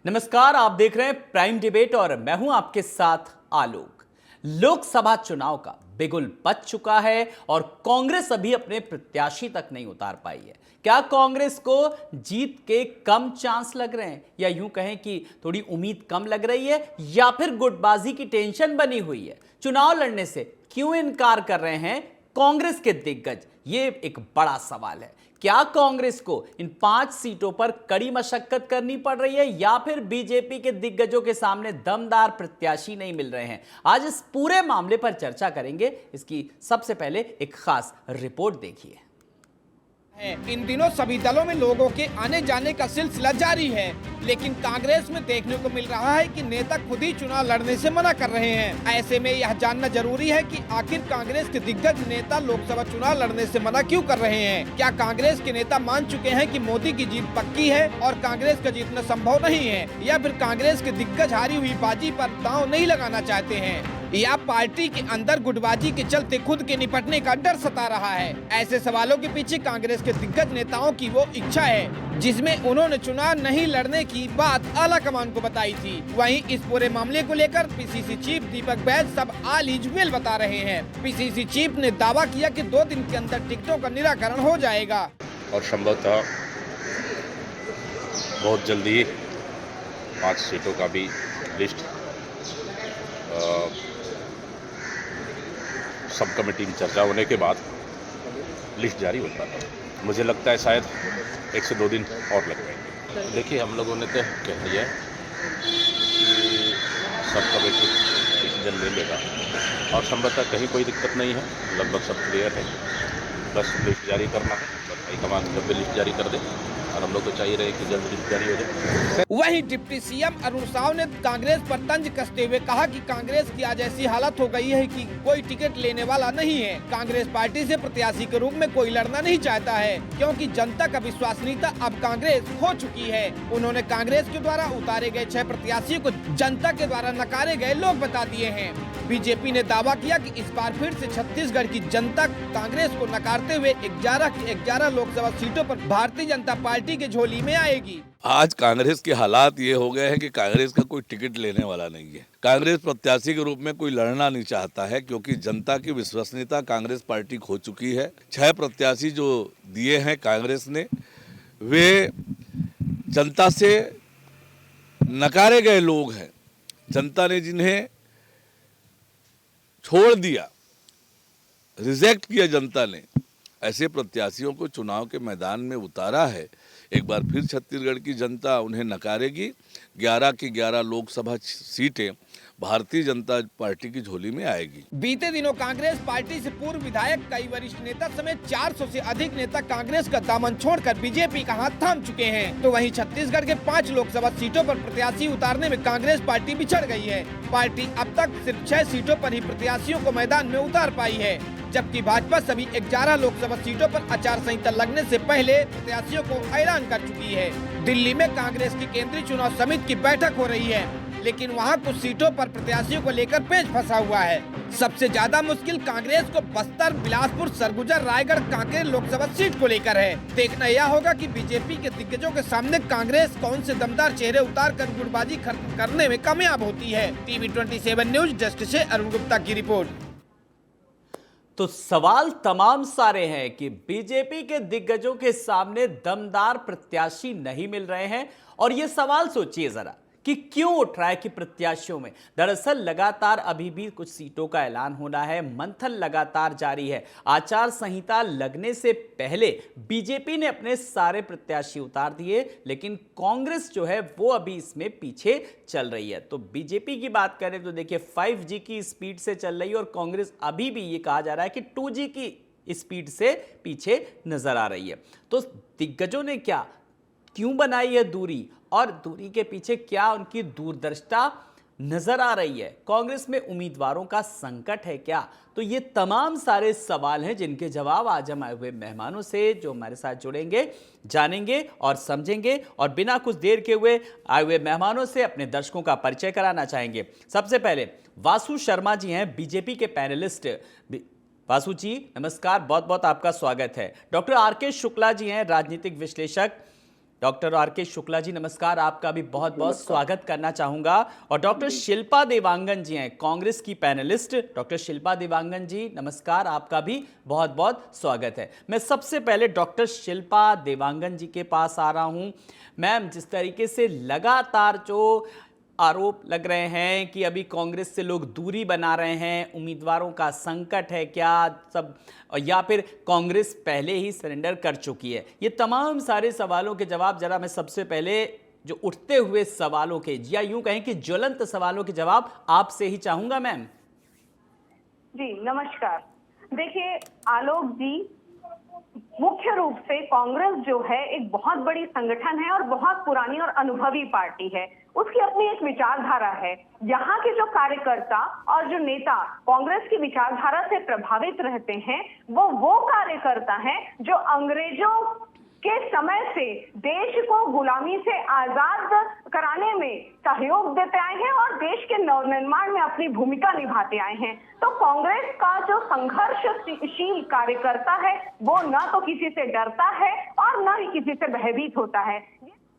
नमस्कार, आप देख रहे हैं प्राइम डिबेट और मैं हूं आपके साथ आलोक। लोकसभा चुनाव का बिगुल बज चुका है और कांग्रेस अभी अपने प्रत्याशी तक नहीं उतार पाई है। क्या कांग्रेस को जीत के कम चांस लग रहे हैं, या यूं कहें कि थोड़ी उम्मीद कम लग रही है, या फिर गुटबाजी की टेंशन बनी हुई है? चुनाव लड़ने से क्यों इनकार कर रहे हैं कांग्रेस के दिग्गज, ये एक बड़ा सवाल है। क्या कांग्रेस को इन 5 सीटों पर कड़ी मशक्कत करनी पड़ रही है, या फिर बीजेपी के दिग्गजों के सामने दमदार प्रत्याशी नहीं मिल रहे हैं? आज इस पूरे मामले पर चर्चा करेंगे। इसकी सबसे पहले एक खास रिपोर्ट देखिए। इन दिनों सभी दलों में लोगों के आने जाने का सिलसिला जारी है, लेकिन कांग्रेस में देखने को मिल रहा है कि नेता खुद ही चुनाव लड़ने से मना कर रहे हैं। ऐसे में यह जानना जरूरी है कि आखिर कांग्रेस के दिग्गज नेता लोकसभा चुनाव लड़ने से मना क्यों कर रहे हैं। क्या कांग्रेस के नेता मान चुके हैं कि मोदी की जीत पक्की है और कांग्रेस का जीतना संभव नहीं है, या फिर कांग्रेस के दिग्गज हारी हुई बाजी पर दांव नहीं लगाना चाहते हैं, या पार्टी के अंदर गुटबाजी के चलते खुद के निपटने का डर सता रहा है? ऐसे सवालों के पीछे कांग्रेस के दिग्गज नेताओं की वो इच्छा है जिसमें उन्होंने चुनाव नहीं लड़ने की बात आला कमान को बताई थी। वहीं इस पूरे मामले को लेकर पीसीसी चीफ दीपक बैज सब ऑल इज वेल बता रहे हैं। पीसीसी चीफ ने दावा किया कि 2 दिन के अंदर टिकटों का निराकरण हो जाएगा और संभवतः बहुत जल्दी 5 सीटों का भी लिस्ट सब कमेटी में चर्चा होने के बाद लिस्ट जारी होता है। मुझे लगता है शायद 1 से 2 दिन और लग जाएंगे। देखिए, हम लोगों ने तो कह दिया कि सब कमेटी डिसीजन ले लेगा और संभवतः कहीं कोई दिक्कत नहीं है, लगभग सब क्लियर है। बस लिस्ट जारी करना है, बस हाईकमान जब भी लिस्ट जारी कर दे, और हम लोग को चाहिए रहे कि जल्द लिस्ट जारी हो जाए। वहीं डिप्टी सीएम अरुण साव ने कांग्रेस पर तंज कसते हुए कहा कि कांग्रेस की आज ऐसी हालत हो गई है कि कोई टिकट लेने वाला नहीं है। कांग्रेस पार्टी से प्रत्याशी के रूप में कोई लड़ना नहीं चाहता है, क्योंकि जनता का विश्वसनीयता अब कांग्रेस खो चुकी है। उन्होंने कांग्रेस के द्वारा उतारे गए 6 प्रत्याशियों को जनता के द्वारा नकारे गए लोग बता दिए हैं। बीजेपी ने दावा किया कि इस बार फिर से छत्तीसगढ़ की जनता कांग्रेस को नकारते हुए 11 की 11 लोकसभा सीटों पर भारतीय जनता पार्टी के झोली में आएगी। आज कांग्रेस के हालात ये हो गए हैं कि कांग्रेस का कोई टिकट लेने वाला नहीं है। कांग्रेस प्रत्याशी के रूप में कोई लड़ना नहीं चाहता है, क्योंकि जनता की विश्वसनीयता कांग्रेस पार्टी खो चुकी है। 6 प्रत्याशी जो दिए हैं कांग्रेस ने, वे जनता से नकारे गए लोग हैं। जनता ने जिन्हें छोड़ दिया, रिजेक्ट किया जनता ने, ऐसे प्रत्याशियों को चुनाव के मैदान में उतारा है। एक बार फिर छत्तीसगढ़ की जनता उन्हें नकारेगी। 11 की 11 लोकसभा सीटें भारतीय जनता पार्टी की झोली में आएगी। बीते दिनों कांग्रेस पार्टी से पूर्व विधायक, कई वरिष्ठ नेता समेत 400 से अधिक नेता कांग्रेस का दामन छोड़कर बीजेपी का हाथ थाम चुके हैं। तो वहीं छत्तीसगढ़ के 5 लोकसभा सीटों पर प्रत्याशी उतारने में कांग्रेस पार्टी बिछड़ गई है। पार्टी अब तक सिर्फ 6 सीटों पर ही प्रत्याशियों को मैदान में उतार पाई है, जबकि भाजपा सभी 11 लोकसभा सीटों पर आचार संहिता लगने से पहले प्रत्याशियों को ऐलान कर चुकी है। दिल्ली में कांग्रेस की केंद्रीय चुनाव समिति की बैठक हो रही है, लेकिन वहां कुछ सीटों पर प्रत्याशियों को लेकर पेच फंसा हुआ है। सबसे ज्यादा मुश्किल कांग्रेस को बस्तर, बिलासपुर, सरगुजा, रायगढ़, कांकेर लोकसभा सीट को लेकर है। देखना यह होगा कि बीजेपी के दिग्गजों के सामने कांग्रेस कौन से दमदार चेहरे उतार कर गुटबाजी करने में कामयाब होती है। टीवी 27 न्यूज डेस्क से अरुण गुप्ता की रिपोर्ट। तो सवाल तमाम सारे हैं कि बीजेपी के दिग्गजों के सामने दमदार प्रत्याशी नहीं मिल रहे हैं, और यह सवाल सोचिए जरा कि क्यों उठ रहा है कि प्रत्याशियों में दरअसल लगातार अभी भी कुछ सीटों का ऐलान होना है, मंथन लगातार जारी है। आचार संहिता लगने से पहले बीजेपी ने अपने सारे प्रत्याशी उतार दिए, लेकिन कांग्रेस जो है वो अभी इसमें पीछे चल रही है। तो बीजेपी की बात करें तो देखिए 5G की स्पीड से चल रही है, और कांग्रेस अभी भी ये कहा जा रहा है कि 2G की स्पीड से पीछे नजर आ रही है। तो दिग्गजों ने क्यों बनाई है दूरी, और दूरी के पीछे क्या उनकी दूरदर्शिता नजर आ रही है? कांग्रेस में उम्मीदवारों का संकट है क्या? तो ये तमाम सारे सवाल हैं जिनके जवाब आज हम आए हुए मेहमानों से जो हमारे साथ जुड़ेंगे जानेंगे और समझेंगे, और बिना कुछ देर के हुए आए हुए मेहमानों से अपने दर्शकों का परिचय कराना चाहेंगे। सबसे पहले वासु शर्मा जी हैं, बीजेपी के पैनलिस्ट। वासु जी नमस्कार, बहुत बहुत आपका स्वागत है। डॉक्टर आर के शुक्ला जी हैं, राजनीतिक विश्लेषक। डॉक्टर आर के शुक्ला जी नमस्कार, आपका भी बहुत बहुत स्वागत करना चाहूंगा। और डॉक्टर शिल्पा देवांगन जी हैं कांग्रेस की पैनलिस्ट। डॉक्टर शिल्पा देवांगन जी नमस्कार, आपका भी बहुत बहुत स्वागत है। मैं सबसे पहले डॉक्टर शिल्पा देवांगन जी के पास आ रहा हूं। मैम, जिस तरीके से लगातार जो आरोप लग रहे हैं कि अभी कांग्रेस से लोग दूरी बना रहे हैं, उम्मीदवारों का संकट है क्या सब, या फिर कांग्रेस पहले ही सरेंडर कर चुकी है, ये तमाम सारे सवालों के जवाब जरा मैं सबसे पहले जो उठते हुए सवालों के, या यूं कहें कि ज्वलंत सवालों के जवाब आपसे ही चाहूंगा मैम। जी नमस्कार। देखिए आलोक जी, मुख्य रूप से कांग्रेस जो है एक बहुत बड़ी संगठन है और बहुत पुरानी और अनुभवी पार्टी है। उसकी अपनी एक विचारधारा है। यहाँ के जो कार्यकर्ता और जो नेता कांग्रेस की विचारधारा से प्रभावित रहते हैं, वो कार्यकर्ता हैं जो अंग्रेजों के समय से देश को गुलामी से आजाद कराने में सहयोग देते आए हैं और देश के नवनिर्माण में अपनी भूमिका निभाते आए हैं। तो कांग्रेस का जो संघर्षशील कार्यकर्ता है वो न तो किसी से डरता है और न ही किसी से भयभीत होता है।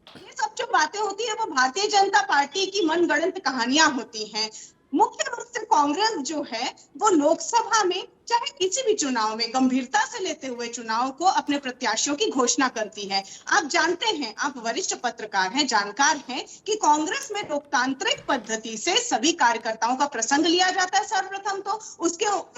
ये सब जो बातें होती है वो भारतीय जनता पार्टी की मनगढ़ंत कहानियां होती हैं। मुख्य रूप से कांग्रेस जो है वो लोकसभा में चाहे किसी भी चुनाव में गंभीरता से लेते हुए चुनाव को अपने प्रत्याशियों की घोषणा करती है। आप जानते हैं, आप वरिष्ठ पत्रकार हैं, जानकार हैं कि कांग्रेस में लोकतांत्रिक पद्धति से सभी कार्यकर्ताओं का प्रसंग लिया जाता है सर्वप्रथम, तो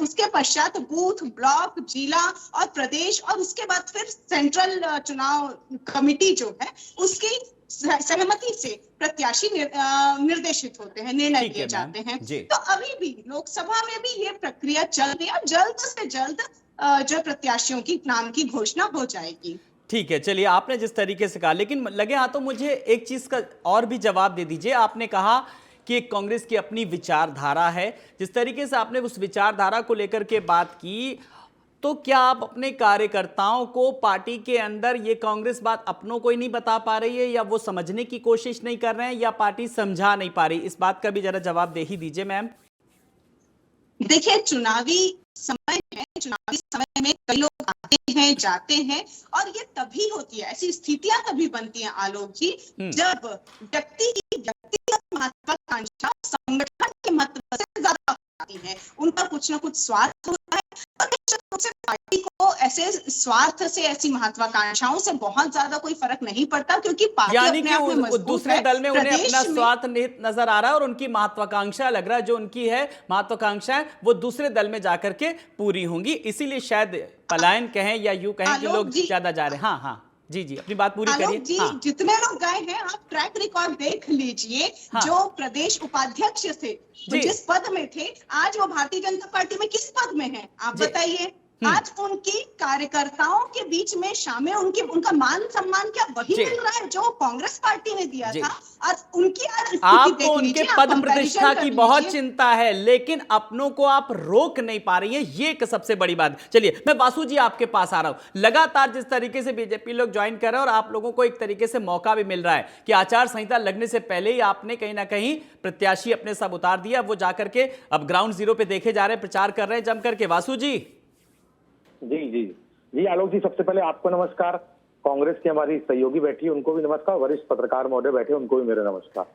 उसके पश्चात बूथ, ब्लॉक, जिला और प्रदेश और उसके बाद फिर सेंट्रल चुनाव कमेटी जो है उसकी सहमति से प्रत्याशी निर्देशित होते हैं, निर्णय लिए जाते हैं। तो अभी भी लोकसभा में भी ये प्रक्रिया चल रही है। जल्द से जल्द जो प्रत्याशियों की नाम की घोषणा हो जाएगी। ठीक है, चलिए आपने जिस तरीके से कहा, लेकिन लगे हाथों मुझे एक चीज का और भी जवाब दे दीजिए। आपने कहा कि कांग्रेस की अपनी विचारधारा है, जिस तरीके से आपने उस विचारधारा को लेकर के बात की, तो क्या आप अपने कार्यकर्ताओं को पार्टी के अंदर ये कांग्रेस बात अपनों को ही नहीं बता पा रही है, या वो समझने की कोशिश नहीं कर रहे हैं, या पार्टी समझा नहीं पा रही? इस बात का भी जरा जवाब दे ही दीजिए मैम। देखिए, चुनावी समय है, चुनावी समय में कई लोग आते हैं, जाते हैं, और ये तभी होती है, ऐसी स्थितियां तभी बनती हैं आलोक जी, जब व्यक्ति की व्यक्तिगत महत्वाकांक्षा संगठन के महत्व से ज्यादा आती है। उनका कुछ ना कुछ स्वार्थ होता है और पार्टी को ऐसे स्वार्थ से, ऐसी महत्वाकांक्षाओं से बहुत ज्यादा कोई फर्क नहीं पड़ता, क्योंकि पार्टी यानी कि दूसरे दल में उन्हें अपना स्वार्थ नजर आ रहा है और उनकी महत्वाकांक्षा लग रहा है, जो उनकी है महत्वाकांक्षाएं वो दूसरे दल में जाकर के पूरी होंगी, इसीलिए शायद पलायन कहें या यूं कहें कि लोग ज्यादा जा रहे हैं। हाँ जी अपनी बात पूरी करिए। हाँ। जितने लोग गए हैं, आप ट्रैक रिकॉर्ड देख लीजिए। हाँ। जो प्रदेश उपाध्यक्ष थे, जिस पद में थे, आज वो भारतीय जनता पार्टी में किस पद में है, आप बताइए। आज उनकी कार्यकर्ताओं के बीच में शामिल, उनका मान सम्मान क्या वही मिल रहा है जो कांग्रेस पार्टी ने दिया था? और उनकी आज आपको उनके पद प्रतिष्ठा की बहुत चिंता है, लेकिन अपनों को आप रोक नहीं पा रही हैं, ये एक सबसे बड़ी बात। चलिए मैं वासु जी आपके पास आ रहा हूं। लगातार जिस तरीके से बीजेपी लोग ज्वाइन कर रहे हैं और आप लोगों को एक तरीके से मौका भी मिल रहा है कि आचार संहिता लगने से पहले ही आपने कहीं ना कहीं प्रत्याशी अपने सब उतार दिया, वो जाकर के अब ग्राउंड जीरो पे देखे जा रहे हैं, प्रचार कर रहे हैं जम करके। वासु जी। जी आलोक जी, सबसे पहले आपको नमस्कार। कांग्रेस की हमारी सहयोगी बैठी है उनको भी नमस्कार, वरिष्ठ पत्रकार महोदय बैठे उनको भी मेरा नमस्कार।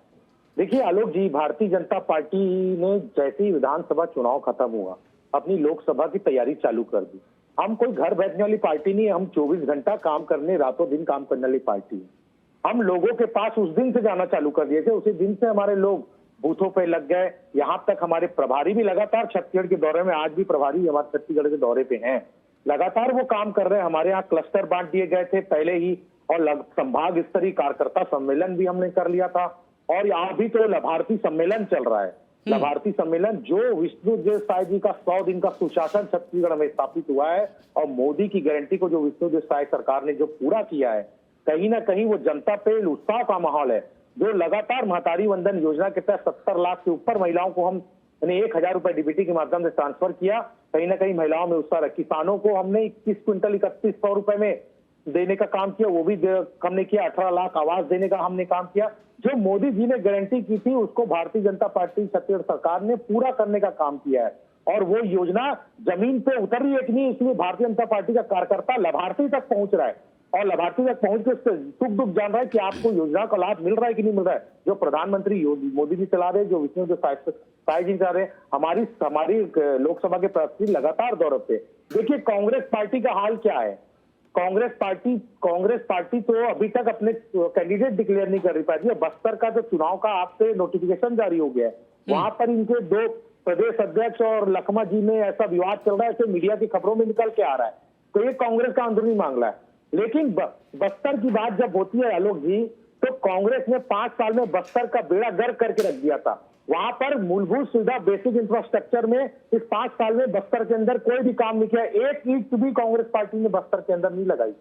देखिए आलोक जी, भारतीय जनता पार्टी ने जैसे ही विधानसभा चुनाव खत्म हुआ अपनी लोकसभा की तैयारी चालू कर दी। हम कोई घर बैठने वाली पार्टी नहीं है, हम 24 घंटा काम करने, रातों दिन काम करने वाली पार्टी है। हम लोगों के पास उस दिन से जाना चालू कर दिए थे, उसी दिन से हमारे लोग बूथों पे लग गए। यहाँ तक हमारे प्रभारी भी लगातार छत्तीसगढ़ के दौरे में, आज भी प्रभारी हमारे छत्तीसगढ़ के दौरे पे हैं, लगातार वो काम कर रहे हैं। हमारे यहाँ क्लस्टर बांट दिए गए थे पहले ही, और संभाग स्तरीय कार्यकर्ता सम्मेलन भी हमने कर लिया था, और यहाँ भी तो लाभार्थी सम्मेलन चल रहा है। लाभार्थी सम्मेलन जो विष्णुदेव साय जी का 100 दिन का सुशासन छत्तीसगढ़ में स्थापित हुआ है, और मोदी की गारंटी को जो विष्णुदेव साय सरकार ने जो पूरा किया है, कहीं ना कहीं वो जनता पे उत्साह का माहौल है। जो लगातार महतारी वंदन योजना के तहत 70 लाख से ऊपर महिलाओं को हमने 1000 रुपए डीबीटी के माध्यम से ट्रांसफर किया, कहीं ना कहीं महिलाओं में उत्साह है। किसानों को हमने 21 क्विंटल 3100 रुपए में देने का काम किया, वो भी हमने किया। 18 लाख आवास देने का हमने काम किया। जो मोदी जी ने गारंटी की थी उसको भारतीय जनता पार्टी छत्तीसगढ़ सरकार ने पूरा करने का काम किया है, और वो योजना जमीन पे उतर रही है कि नहीं, इसलिए भारतीय जनता पार्टी का कार्यकर्ता लाभार्थी तक पहुंच रहा है। और लाभार्थी तक पहुंच के उससे सुख दुख जान रहा है कि आपको योजना का लाभ मिल रहा है कि नहीं मिल रहा है। जो प्रधानमंत्री मोदी जी चला रहे हैं, जो विष्णु जो साय जी चला रहे हैं, हमारी लोकसभा के प्रधानमंत्री लगातार दौरे पे। देखिए कांग्रेस पार्टी का हाल क्या है। कांग्रेस पार्टी तो अभी तक अपने कैंडिडेट डिक्लेयर नहीं कर रही पाती है। बस्तर का जो चुनाव का आज से नोटिफिकेशन जारी हो गया है, वहां पर इनके 2 प्रदेश अध्यक्ष और लखमा जी में ऐसा विवाद चल रहा है, ऐसे मीडिया की खबरों में निकल के आ रहा है। तो ये कांग्रेस का अंदरूनी मामला है। लेकिन बस्तर की बात जब होती है आलोक जी, तो कांग्रेस ने 5 साल में बस्तर का बेड़ा गर्क करके रख दिया था। वहां पर मूलभूत सुविधा, बेसिक इंफ्रास्ट्रक्चर में इस 5 साल में बस्तर के अंदर कोई भी काम नहीं किया। एक ईंट भी कांग्रेस पार्टी ने बस्तर के अंदर नहीं लगाई।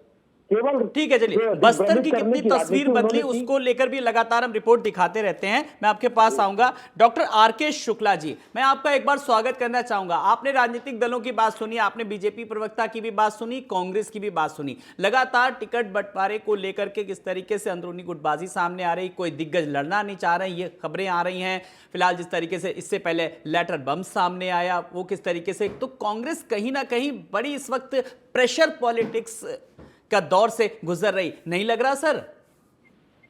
केवल ठीक है, चलिए बस्तर की कितनी तस्वीर बदली उसको लेकर भी लगातार हम रिपोर्ट दिखाते रहते हैं। मैं आपके पास आऊंगा डॉक्टर आरके शुक्ला जी, मैं आपका एक बार स्वागत करना चाहूंगा। आपने राजनीतिक दलों की बात सुनी, आपने बीजेपी प्रवक्ता की भी बात सुनी, कांग्रेस की भी बात सुनी। लगातार टिकट बंटवारे को लेकर के किस तरीके से अंदरूनी गुटबाजी सामने आ रही, कोई दिग्गज लड़ना नहीं चाह रहे, ये खबरें आ रही हैं। फिलहाल जिस तरीके से इससे पहले लेटर बम सामने आया, वो किस तरीके से, तो कांग्रेस कहीं ना कहीं बड़ी इस वक्त प्रेशर पॉलिटिक्स का दौर से गुजर रही, नहीं लग रहा सर?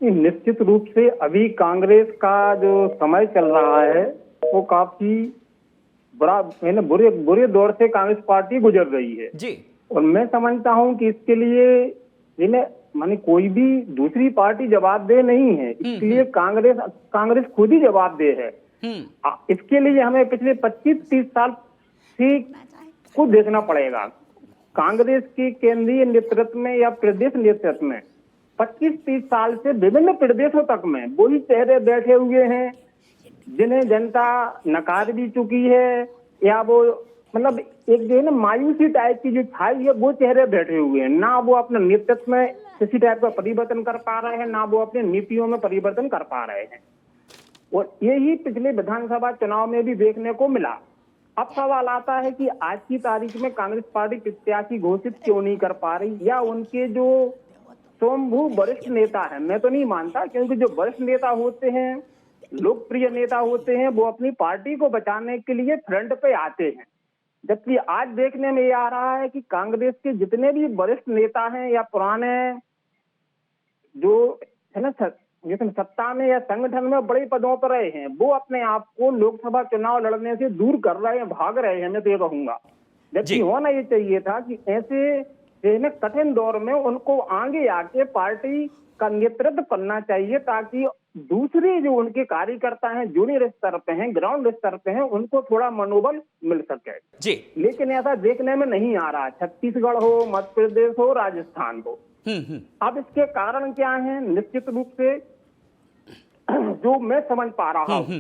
निश्चित रूप से अभी कांग्रेस का जो समय चल रहा है वो काफी बड़ा बुरे दौर से कांग्रेस पार्टी गुजर रही है जी। और मैं समझता हूं कि इसके लिए इन्हें माने कोई भी दूसरी पार्टी जवाबदेह नहीं है, इसलिए कांग्रेस खुद ही जवाबदेह है। इसके लिए हमें पिछले 25-30 साल से को देखना पड़ेगा। कांग्रेस के केंद्रीय नेतृत्व में या प्रदेश नेतृत्व में 25-30 साल से विभिन्न प्रदेशों तक में वही चेहरे बैठे हुए हैं जिन्हें जनता नकार भी चुकी है, या वो मतलब एक जो है ना मायूसी टाइप की जो छाई है, वो चेहरे बैठे हुए हैं। ना वो अपने नेतृत्व में किसी टाइप का परिवर्तन कर पा रहे हैं, ना वो अपने नीतियों में परिवर्तन कर पा रहे हैं। और यही पिछले विधानसभा चुनाव में भी देखने को मिला। अब सवाल आता है कि आज की तारीख में कांग्रेस पार्टी प्रत्याशी घोषित क्यों नहीं कर पा रही, या उनके जो स्वयंभू वरिष्ठ नेता है, मैं तो नहीं मानता, क्योंकि जो वरिष्ठ नेता होते हैं, लोकप्रिय नेता होते हैं, वो अपनी पार्टी को बचाने के लिए फ्रंट पे आते हैं। जबकि आज देखने में ये आ रहा है कि कांग्रेस के जितने भी वरिष्ठ नेता हैं या पुराने जो है ना जिसमें सत्ता में या संगठन में बड़े पदों पर रहे हैं, वो अपने आप को लोकसभा चुनाव लड़ने से दूर कर रहे हैं, भाग रहे हैं, मैं तो ये कहूंगा। जबकि होना ये चाहिए था कि ऐसे कठिन दौर में उनको आगे आके पार्टी का नेतृत्व करना चाहिए, ताकि दूसरे जो उनके कार्यकर्ता हैं, जूनियर स्तर पे हैं, ग्राउंड स्तर पे हैं, उनको थोड़ा मनोबल मिल सके जी। लेकिन ऐसा देखने में नहीं आ रहा। छत्तीसगढ़ हो, मध्य प्रदेश हो, राजस्थान हो। अब इसके कारण क्या है? निश्चित रूप से जो मैं समझ पा रहा हूँ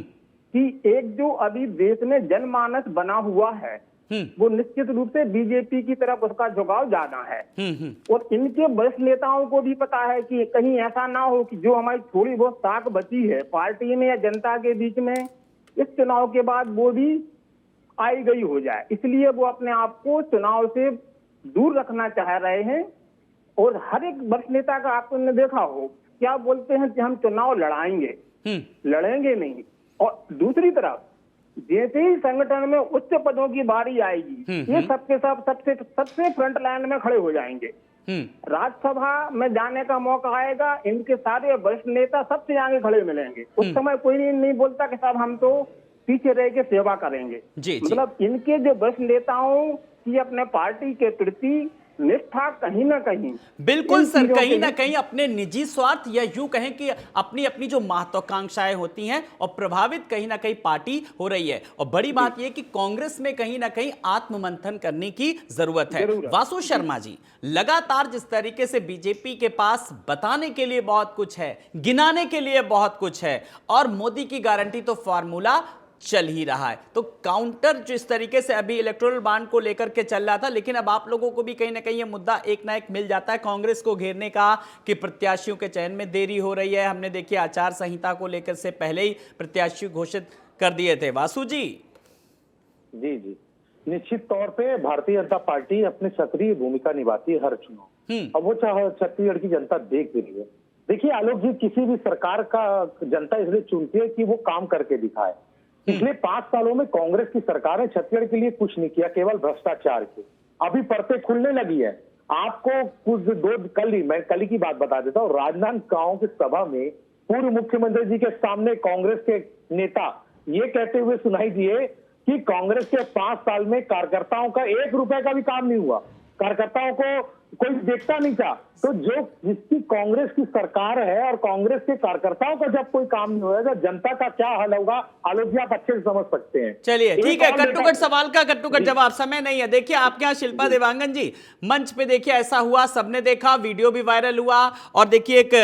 कि एक जो अभी देश में जनमानस बना हुआ है, वो निश्चित रूप से बीजेपी की तरफ उसका झुकाव ज्यादा है। और इनके वरिष्ठ नेताओं को भी पता है कि कहीं ऐसा ना हो कि जो हमारी थोड़ी बहुत ताक बची है पार्टी में या जनता के बीच में, इस चुनाव के बाद वो भी आई गई हो जाए। इसलिए वो अपने आप को चुनाव से दूर रखना चाह रहे हैं। और हर एक वरिष्ठ नेता का आपने देखा हो, क्या बोलते हैं कि हम चुनाव लड़ाएंगे, लड़ेंगे नहीं। और दूसरी तरफ जैसे ही संगठन में उच्च पदों की बारी आएगी, ये सबके सब सबसे फ्रंट लाइन में खड़े हो जाएंगे। राज्यसभा में जाने का मौका आएगा, इनके सारे वरिष्ठ नेता सबसे आगे खड़े मिलेंगे। उस समय कोई नहीं बोलता कि साहब हम तो पीछे रह के सेवा करेंगे। मतलब इनके जो वरिष्ठ नेताओं की अपने पार्टी के प्रति निष्ठा कहीं ना कहीं, बिल्कुल सर, कहीं ना कहीं अपने निजी स्वार्थ या यूं कहें कि अपनी अपनी जो महत्वाकांक्षाएं होती हैं और प्रभावित कहीं ना कहीं पार्टी हो रही है। और बड़ी बात यह कि कांग्रेस में कहीं ना कहीं आत्ममंथन करने की जरूरत है। वासु शर्मा जी, लगातार जिस तरीके से बीजेपी के पास बताने के लिए बहुत कुछ है, गिनाने के लिए बहुत कुछ है, और मोदी की गारंटी तो फॉर्मूला चल ही रहा है, तो काउंटर जो इस तरीके से अभी इलेक्टोरल बॉन्ड को लेकर के चल रहा था, लेकिन अब आप लोगों को भी कहीं ना कहीं ये मुद्दा एक ना एक मिल जाता है कांग्रेस को घेरने का कि प्रत्याशियों के चयन में देरी हो रही है। हमने देखिए आचार संहिता को लेकर से पहले ही प्रत्याशी घोषित कर दिए थे। वासु जी। जी, निश्चित तौर पे भारतीय जनता पार्टी अपनी सक्रिय भूमिका निभाती है हर चुनाव। अब वो चाहे छत्तीसगढ़ की जनता देख भी रही है। देखिए आलोक जी, किसी भी सरकार का जनता इसलिए चुनती है कि वो काम करके दिखाए। पिछले 5 सालों में कांग्रेस की सरकार ने छत्तीसगढ़ के लिए कुछ नहीं किया, केवल भ्रष्टाचार के। अभी परतें खुलने लगी है। आपको मैं कल ही की बात बता देता हूँ। राजनांदगांव की सभा में पूर्व मुख्यमंत्री जी के सामने कांग्रेस के नेता ये कहते हुए सुनाई दिए कि कांग्रेस के 5 साल में कार्यकर्ताओं का 1 रुपए का भी काम नहीं हुआ, कार्यकर्ताओं को कोई देखता नहीं था। तो जिसकी कांग्रेस की सरकार है और कांग्रेस के कार्यकर्ताओं का जब कोई काम नहीं होगा, जनता का क्या हाल होगा, आलोक जी आप अच्छे से समझ सकते हैं। चलिए ठीक है, कट्टुकट सवाल का कट्टुकट जवाब, समय नहीं है। देखिए आपके यहाँ शिल्पा देवांगन जी मंच पे देखिए ऐसा हुआ, सबने देखा, वीडियो भी वायरल हुआ, और देखिए एक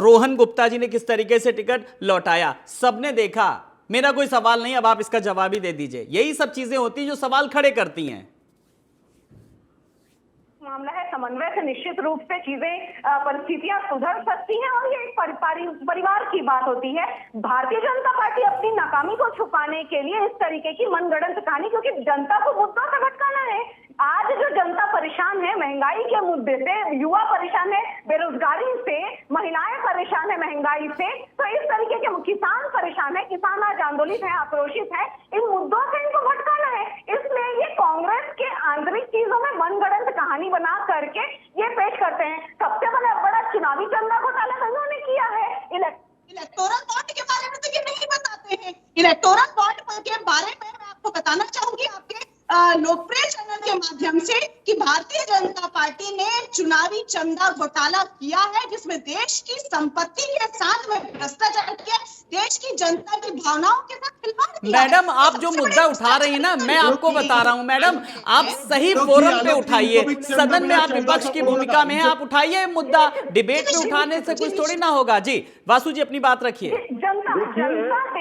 रोहन गुप्ता जी ने किस तरीके से टिकट लौटाया, सबने देखा। मेरा कोई सवाल नहीं, अब आप इसका जवाब ही दे दीजिए। यही सब चीजें होती हैं जो सवाल खड़े करती हैं। मामला है समन्वय से निश्चित रूप से चीजें परिस्थितियां सुधर सकती हैं, और ये एक परिवार की बात होती है। भारतीय जनता पार्टी अपनी नाकामी को छुपाने के लिए इस तरीके की मनगढ़ंत कहानी, क्योंकि जनता को मुद्दों से भटकाना है। आज जो जनता परेशान है महंगाई के मुद्दे से, युवा परेशान है बेरोजगारी से, महिलाएं परेशान है महंगाई से, तो इस तरीके के किसान परेशान है, किसान आज आंदोलित है, आक्रोशित है, इन मुद्दों से इनको भटकाना है। इसलिए ये कांग्रेस के आंतरिक चीजों में मनगढ़ंत कहानी बना करके ये पेश करते हैं। सबसे बड़ा चुनावी चंदा घोटाला तो इन्होंने किया है। इलेक्टोरल बॉन्ड के बारे में तो ये नहीं बताते हैं। इलेक्टोरल बॉन्ड के बारे में मैं आपको बताना चाहूंगी आपके लोकप्रिय चैनल के माध्यम से कि भारतीय जनता पार्टी ने चुनावी चंदा घोटाला किया है, जिसमें देश की संपत्ति के साथ में भ्रष्टाचार किया, देश की जनता की भावनाओं के साथ खिलवाड़ किया। मैडम आप जो मुद्दा उठा रही है ना, मैं आपको बता रहा हूं मैडम, आप सही फोरम पे उठाइए, सदन में आप विपक्ष की भूमिका में हैं, आप उठाइए मुद्दा, डिबेट में उठाने से कुछ थोड़ी ना होगा। जी वासु जी अपनी बात रखिए।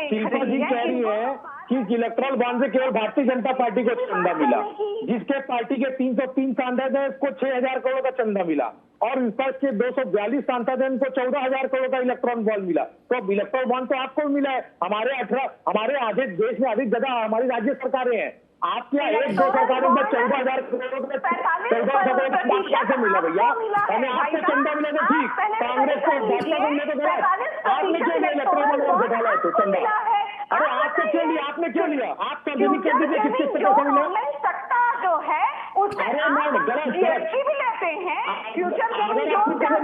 शिल्पा जी कह रही है कि इलेक्ट्रल बॉन्ड से केवल भारतीय जनता पार्टी को चंदा मिला, जिसके पार्टी के 303 सांसद है उसको 6000 करोड़ का चंदा मिला, और विपक्ष के 242 सांसद है उनको 14000 करोड़ का इलेक्ट्रॉन बॉन्ड मिला। तो अब इलेक्ट्रॉन बॉन्ड तो आपको भी मिला है, हमारे आधे देश में अधिक जगह हमारी राज्य सरकारें हैं, आपके यहाँ 1-2 सरकारों में 14000 करोड़ का 14,000 करोड़ का बात कैसे मिला भैया? हमें आपको चंदा मिला तो ठीक, कांग्रेस को भाजपा को मिले तो गलत। आपने क्यों लिया इलेक्ट्रॉन बॉन्ड घोटाला है तो चंदा? अरे आपने क्यों लिया? आप सार्वजनिक कर दीजिए किससे पैसा मिला। सत्ता जो है उससे जीएसटी भी लेते हैं, फ्यूचर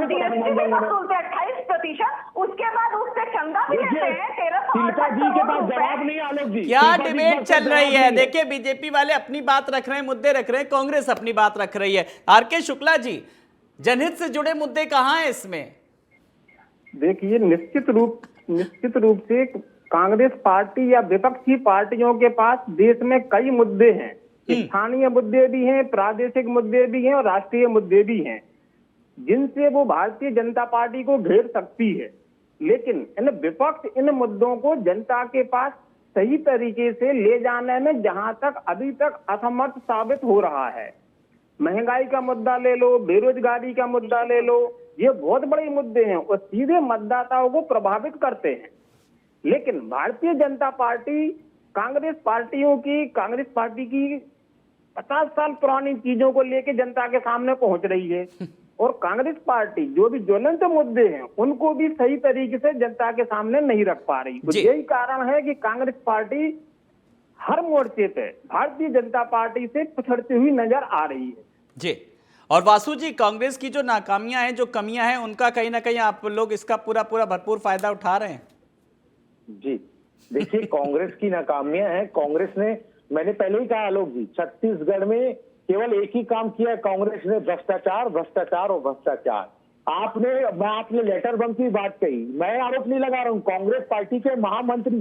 जीएसटी भी वसूलते 28%, उसके बाद उससे चंदा भी लेते हैं 1300। शिल्पा जी के पास जवाब नहीं, आलोक जी क्या डिबेट चल रही है? देखिए बीजेपी वाले अपनी बात रख रहे हैं, मुद्दे रख रहे हैं, कांग्रेस अपनी बात रख रही है। आरके शुक्ला जी, जनहित से जुड़े मुद्दे कहां हैं इसमें? देखिए निश्चित रूप से कांग्रेस पार्टी या विपक्षी पार्टियों के पास देश में कई मुद्दे हैं, स्थानीय मुद्दे भी हैं, प्रादेशिक मुद्दे भी हैं और राष्ट्रीय मुद्दे भी हैं, जिनसे वो भारतीय जनता पार्टी को घेर सकती है। लेकिन विपक्ष इन मुद्दों को जनता के पास सही तरीके से ले जाने में जहां तक अभी तक असमर्थ साबित हो रहा है। महंगाई का मुद्दा ले लो, बेरोजगारी का मुद्दा ले लो, ये बहुत बड़े मुद्दे हैं और सीधे मतदाताओं को प्रभावित करते हैं। लेकिन भारतीय जनता पार्टी कांग्रेस पार्टी की 50 साल पुरानी चीजों को लेकर जनता के सामने पहुंच रही है, और कांग्रेस पार्टी जो भी ज्वलंत मुद्दे हैं उनको भी सही तरीके से जनता के सामने नहीं रख पा रही। तो यही कारण है कि कांग्रेस पार्टी हर मोर्चे पे भारतीय जनता पार्टी से पिछड़ती हुई नजर आ रही है। जी, और वासु जी, कांग्रेस की जो नाकामियां हैं, जो कमियां हैं, उनका कहीं ना कहीं आप लोग इसका पूरा भरपूर फायदा उठा रहे हैं। जी देखिए, कांग्रेस की नाकामियां हैं। कांग्रेस ने, मैंने पहले ही कहा आलोक जी, छत्तीसगढ़ में केवल एक ही काम किया है कांग्रेस ने, भ्रष्टाचार भ्रष्टाचार और भ्रष्टाचार। आपने लेटर बम की बात कही, मैं आरोप नहीं लगा रहा हूं, कांग्रेस पार्टी के महामंत्री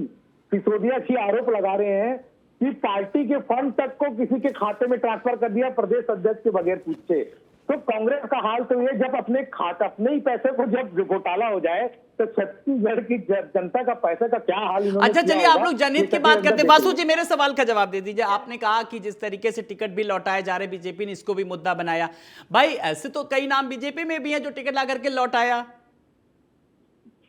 सिसोदिया जी आरोप लगा रहे हैं कि पार्टी के फंड तक को किसी के खाते में ट्रांसफर कर दिया प्रदेश अध्यक्ष के बगैर पूछे। तो कांग्रेस का हाल तो ये, जब अपने ही पैसे को जब घोटाला हो जाए तो छत्तीसगढ़ की जनता का पैसे का क्या हाल इन्होंने। अच्छा चलिए, आप लोग जनहित की बात करते हैं। वासु जी मेरे सवाल का जवाब दे दीजिए। आपने कहा कि जिस तरीके से टिकट भी लौटाए जा रहे, बीजेपी ने इसको भी मुद्दा बनाया। भाई ऐसे तो कई नाम बीजेपी में भी हैं जो टिकट ला करके लौटाया।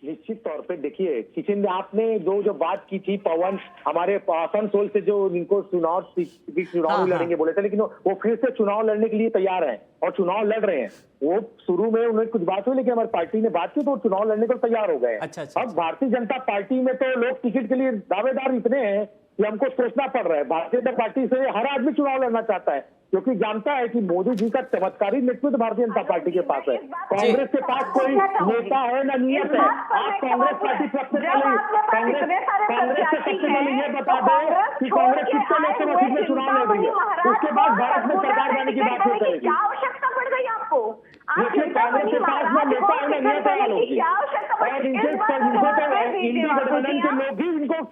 निश्चित तौर पे देखिए, किशन आपने जो बात की थी, पवन हमारे आसनसोल से जो इनको चुनाव लड़ेंगे बोले थे, लेकिन वो फिर से चुनाव लड़ने के लिए तैयार हैं और चुनाव लड़ रहे हैं। वो शुरू में उन्हें कुछ बात हुई, लेकिन हमारी पार्टी ने बात की तो चुनाव लड़ने को तैयार हो गए। अच्छा। अब भारतीय जनता पार्टी में तो लोग टिकट के लिए दावेदार इतने हैं ये हमको सोचना पड़ रहा है। भारतीय जनता पार्टी से हर आदमी चुनाव लड़ना चाहता है, क्योंकि जानता है कि मोदी जी का चमत्कारी नेतृत्व भारतीय जनता पार्टी के पास है। कांग्रेस के पास कोई नेता है ना नियत है। आप कांग्रेस पार्टी सबसे पहले कांग्रेस से सबसे पहले ये बता दो कि कांग्रेस कितने लोकसभा सीट में चुनाव लड़ रही है, उसके बाद भारत में सरकार बनाने की बात नहीं करेगी। आवश्यकता पड़ गई आपको? देखिए, कांग्रेस के पास ना नेता है ना नियत है लोग, और इनके इंडी गठबंधन के लोग भी इनको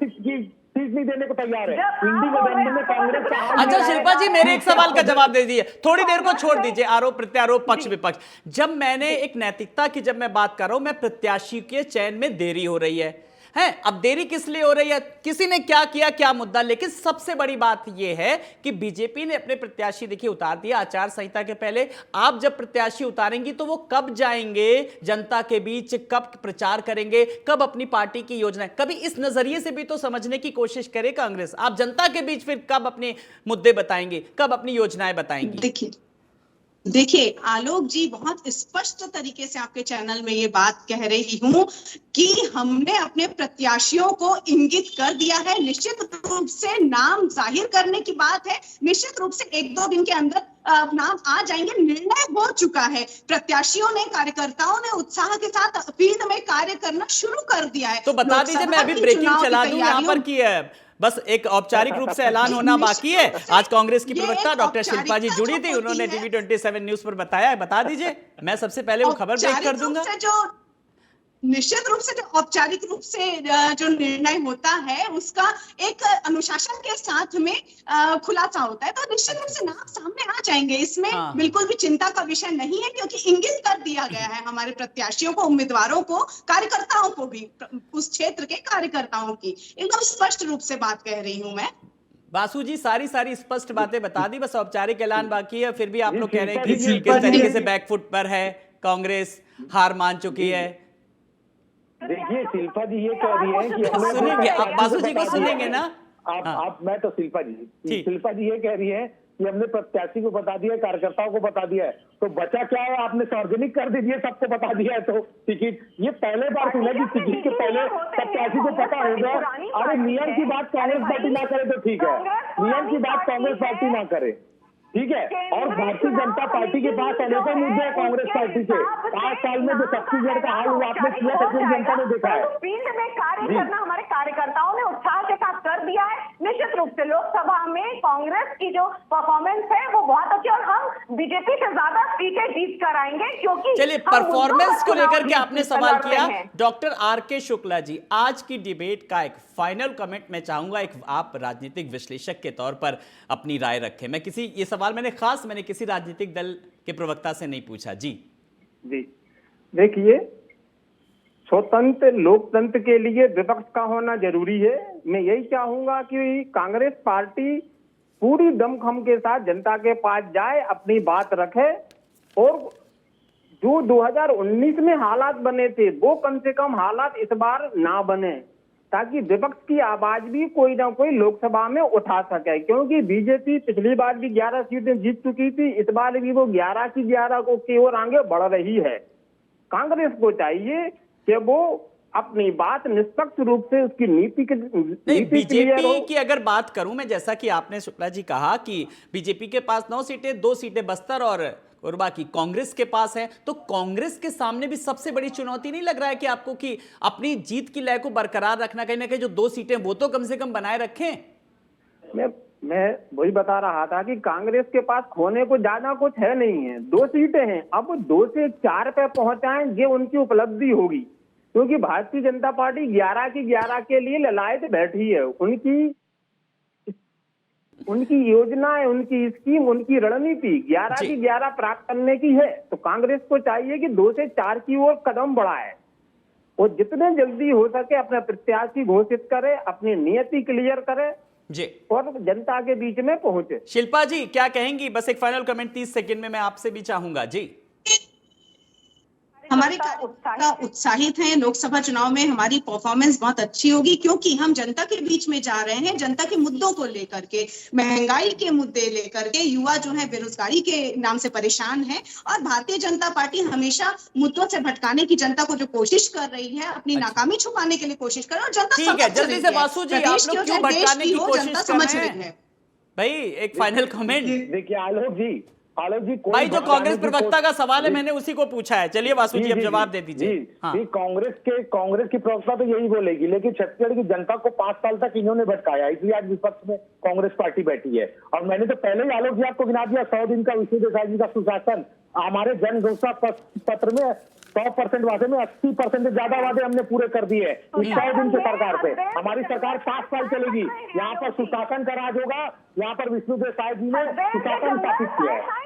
सीट नहीं देने को तैयार है। इंडी गठबंधन में कांग्रेस का अच्छा शिल्पा जी, मेरे एक सवाल का जवाब दे दीजिए, थोड़ी देर को छोड़ दीजिए आरोप प्रत्यारोप पक्ष विपक्ष। जब मैंने एक नैतिकता की जब मैं बात कर रहा हूं, मैं प्रत्याशी के चयन में देरी हो रही है अब देरी किस लिए हो रही है, किसी ने क्या किया, क्या मुद्दा, लेकिन सबसे बड़ी बात यह है कि बीजेपी ने अपने प्रत्याशी देखिए उतार दिया आचार संहिता के पहले। आप जब प्रत्याशी उतारेंगी तो वो कब जाएंगे जनता के बीच, कब प्रचार करेंगे, कब अपनी पार्टी की योजनाएं, कभी इस नजरिए से भी तो समझने की कोशिश करे कांग्रेस। आप जनता के बीच फिर कब अपने मुद्दे बताएंगे, कब अपनी योजनाएं बताएंगी? देखिए आलोक जी, बहुत स्पष्ट तरीके से आपके चैनल में ये बात कह रही हूं कि हमने अपने प्रत्याशियों को इंगित कर दिया है। निश्चित रूप से नाम जाहिर करने की बात है, निश्चित रूप से 1-2 दिन के अंदर नाम आ जाएंगे। निर्णय हो चुका है, प्रत्याशियों ने, कार्यकर्ताओं ने उत्साह के साथ फील्ड में कार्य करना शुरू कर दिया है। तो बता दीजिए, मैं अभी ब्रेकिंग चला दूं यहाँ पर की है, बस एक औपचारिक रूप से ऐलान होना बाकी है। आज कांग्रेस की प्रवक्ता डॉक्टर शिल्पा जी जुड़ी थी, उन्होंने टीवी 27 न्यूज पर बताया है। बता दीजिए, मैं सबसे पहले वो खबर ब्रेक कर दूंगा। निश्चित रूप से जो औपचारिक रूप से जो निर्णय होता है उसका एक अनुशासन के साथ में खुलासा होता है, तो निश्चित रूप से नाम सामने आ जाएंगे। इसमें बिल्कुल भी चिंता का विषय नहीं है, क्योंकि इंगित कर दिया गया है हमारे प्रत्याशियों को, उम्मीदवारों को, कार्यकर्ताओं को भी, उस क्षेत्र के कार्यकर्ताओं की एकदम स्पष्ट रूप से बात कह रही हूँ मैं। बासु जी सारी स्पष्ट बातें बता दी, बस औपचारिक ऐलान बाकी है। फिर भी आप लोग कह रहे हैं कि किस तरीके से बैकफुट पर है कांग्रेस, हार मान चुकी है। देखिए शिल्पा जी ये कह रही है कि सुनेंगे आप, बासु जी को सुनेंगे ना आप मैं तो शिल्पा जी ये कह रही है कि हमने प्रत्याशी को बता दिया, कार्यकर्ताओं को बता दिया है, तो बचा क्या है? आपने सार्वजनिक कर दीजिए, सबको बता दिया है तो टिकट। ये पहले बार सुना कि टिकट के पहले प्रत्याशी को पता होगा। अरे नियम की बात कांग्रेस पार्टी ना करे तो ठीक है, नियम की बात कांग्रेस पार्टी ना करे, ठीक है। और भारतीय जनता पार्टी के पास अनेकों मुद्दे हैं कांग्रेस पार्टी के। 5 साल में जो छत्तीसगढ़ का हाल हुआ आपने किया, छत्तीसगढ़ जनता ने देखा है। फील्ड में कार्य करना हमारे कार्यकर्ताओं ने उत्साह के साथ कर दिया है। निश्चित रूप से लोकसभा में कांग्रेस की जो परफॉर्मेंस है वो बहुत अच्छी, और हम बीजेपी से ज्यादा सीटें जीत कर आएंगे, क्योंकि चलिए परफॉर्मेंस को लेकर के आपने सवाल किया। Doctor R K. शुक्ला जी, आज की डिबेट का एक फाइनल कमेंट मैं चाहूंगा, एक आप राजनीतिक विश्लेषक के तौर पर अपनी राय रखें। मैं ये सवाल मैंने किसी राजनीतिक दल के प्रवक्ता से नहीं पूछा। जी देखिए, स्वतंत्र लोकतंत्र के लिए विपक्ष का होना जरूरी है। मैं यही चाहूंगा कि कांग्रेस पार्टी पूरी दमखम के साथ जनता के पास जाए, अपनी बात रखे, और जो 2019 में हालात बने थे वो कम से कम हालात इस बार ना बने, ताकि विपक्ष की आवाज भी कोई ना कोई लोकसभा में उठा सके। क्योंकि बीजेपी पिछली बार भी 11 सीटें जीत चुकी थी, इस बार भी वो 11 की 11 को की ओर आगे बढ़ रही है। कांग्रेस को चाहिए कि वो अपनी बात निष्पक्ष रूप से उसकी नीति बीजेपी की अगर बात करूं मैं, जैसा कि आपने शुक्ला जी कहा कि बीजेपी के पास 9 सीटें, 2 सीटें बस्तर और बाकी कांग्रेस के पास है, तो कांग्रेस के सामने भी सबसे बड़ी चुनौती नहीं लग रहा है कि आपको कि अपनी जीत की लय को बरकरार रखना, कहीं ना कहीं जो 2 सीटें वो तो कम से कम बनाए रखें? मैं वही बता रहा था कि कांग्रेस के पास खोने को ज्यादा कुछ है नहीं है, 2 सीटें हैं। अब 2 से 4 पे पहुंचाएं, ये उनकी उपलब्धि होगी, क्योंकि भारतीय जनता पार्टी 11 की 11 के लिए ललायत बैठी है। उनकी योजनाएं, उनकी स्कीम, उनकी रणनीति 11 की 11 प्राप्त करने की है। तो कांग्रेस को चाहिए कि 2 से 4 की ओर कदम बढ़ाए, और जितने जल्दी हो सके अपने प्रत्याशी घोषित करे, अपनी नियति क्लियर करे जी, और जनता के बीच में पहुंचे। शिल्पा जी क्या कहेंगी? बस एक फाइनल कमेंट 30 सेकंड में मैं आपसे भी चाहूंगा। जी, हमारे कार्यकर्ता उत्साहित हैं। लोकसभा चुनाव में हमारी परफॉर्मेंस बहुत अच्छी होगी, क्योंकि हम जनता के बीच में जा रहे हैं, जनता के मुद्दों को लेकर के, महंगाई के मुद्दे लेकर के। युवा जो है बेरोजगारी के नाम से परेशान है, और भारतीय जनता पार्टी हमेशा मुद्दों से भटकाने की जनता को जो कोशिश कर रही है, अपनी नाकामी छुपाने के लिए कोशिश कर रही है, और जनता ठीक है, जल्दी से वासु जी, आप लोग क्यों भटकाने की कोशिश कर रहे हैं? भाई एक फाइनल कमेंट। देखिए आलोक जी भाई जो कांग्रेस प्रवक्ता का सवाल है मैंने उसी को पूछा है। चलिए वासु जी अब जवाब दे दीजिए। हाँ। कांग्रेस की प्रवक्ता तो यही बोलेगी, लेकिन छत्तीसगढ़ की जनता को 5 साल तक इन्होंने भटकाया, इसलिए आज विपक्ष में कांग्रेस पार्टी बैठी है। और मैंने तो पहले ही आलोक जी आपको गिना दिया, 100 दिन का विष्णु देसाई जी का सुशासन। हमारे जन घोषणा पत्र में 100% वादे में 80% से ज्यादा वादे हमने पूरे कर दिए हैं 100 दिन की सरकार पे। हमारी सरकार 5 साल चलेगी। यहाँ पर सुशासन का राज होगा, यहाँ पर विष्णु देसाई जी ने सुशासन स्थापित किया है।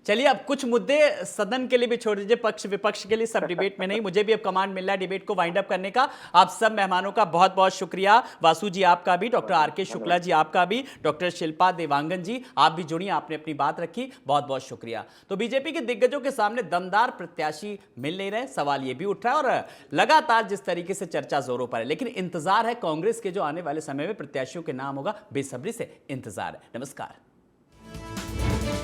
चलिए अब कुछ मुद्दे सदन के लिए भी छोड़ दीजिए, पक्ष विपक्ष के लिए, सब डिबेट में नहीं। मुझे भी अब कमांड मिल रहा है डिबेट को वाइंड अप करने का। आप सब मेहमानों का बहुत बहुत शुक्रिया। वासु जी आपका भी, डॉक्टर आर.के. शुक्ला जी आपका भी, डॉक्टर शिल्पा देवांगन जी आप भी जुड़ी, आपने अपनी बात रखी, बहुत बहुत शुक्रिया। तो बीजेपी के दिग्गजों के सामने दमदार प्रत्याशी मिल नहीं रहे, सवाल ये भी उठ रहा है, और लगातार जिस तरीके से चर्चा जोरों पर है, लेकिन इंतजार है कांग्रेस के जो आने वाले समय में प्रत्याशियों के नाम होगा, बेसब्री से इंतजार है। नमस्कार।